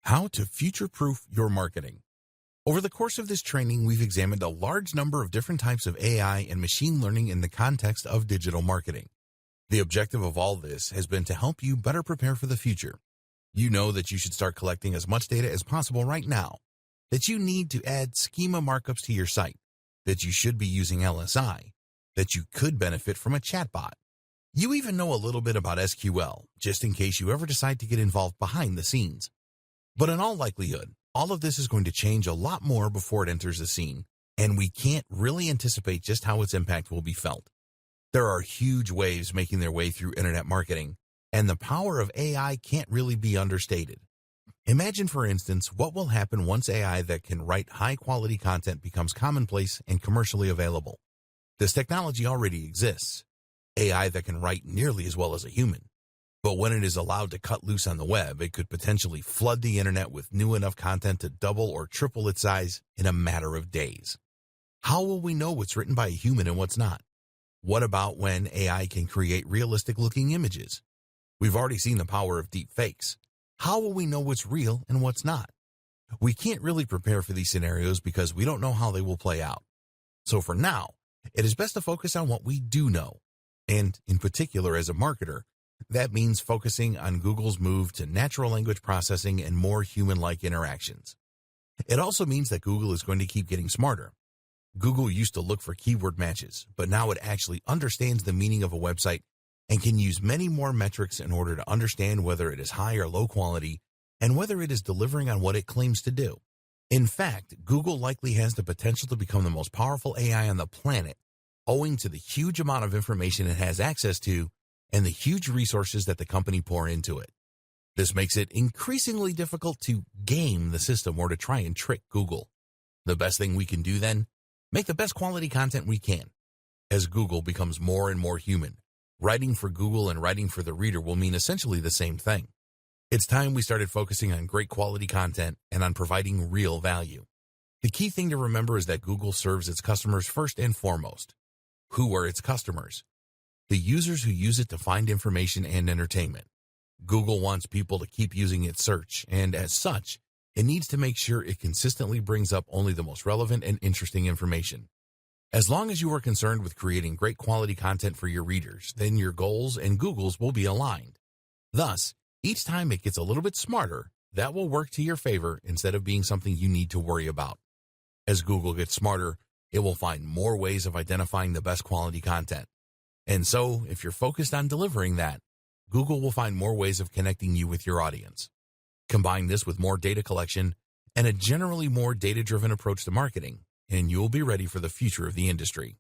How to future-proof your marketing. Over the course of this training, we've examined a large number of different types of AI and machine learning in the context of digital marketing. The objective of all this has been to help you better prepare for the future. You know that you should start collecting as much data as possible right now, that you need to add schema markups to your site, that you should be using LSI, that you could benefit from a chatbot. You even know a little bit about SQL, just in case you ever decide to get involved behind the scenes. But in all likelihood, all of this is going to change a lot more before it enters the scene, and we can't really anticipate just how its impact will be felt. There are huge waves making their way through internet marketing, and the power of AI can't really be understated. Imagine, for instance, what will happen once AI that can write high-quality content becomes commonplace and commercially available. This technology already exists. AI that can write nearly as well as a human. But when it is allowed to cut loose on the web, it could potentially flood the internet with new enough content to double or triple its size in a matter of days. How will we know what's written by a human and what's not? What about when AI can create realistic-looking images? We've already seen the power of deep fakes. How will we know what's real and what's not? We can't really prepare for these scenarios because we don't know how they will play out. So for now, it is best to focus on what we do know. And in particular, as a marketer, that means focusing on Google's move to natural language processing and more human-like interactions. It also means that Google is going to keep getting smarter. Google used to look for keyword matches, but now it actually understands the meaning of a website and can use many more metrics in order to understand whether it is high or low quality and whether it is delivering on what it claims to do. In fact, Google likely has the potential to become the most powerful AI on the planet, owing to the huge amount of information it has access to and the huge resources that the company pour into it. This makes it increasingly difficult to game the system or to try and trick Google. The best thing we can do then? Make the best quality content we can. As Google becomes more and more human, writing for Google and writing for the reader will mean essentially the same thing. It's time we started focusing on great quality content and on providing real value. The key thing to remember is that Google serves its customers first and foremost. Who are its customers? The users who use it to find information and entertainment. Google wants people to keep using its search, and as such, it needs to make sure it consistently brings up only the most relevant and interesting information. As long as you are concerned with creating great quality content for your readers, then your goals and Google's will be aligned. Thus, each time it gets a little bit smarter, that will work to your favor instead of being something you need to worry about. As Google gets smarter, it will find more ways of identifying the best quality content. And so, if you're focused on delivering that, Google will find more ways of connecting you with your audience. Combine this with more data collection and a generally more data-driven approach to marketing, and you'll be ready for the future of the industry.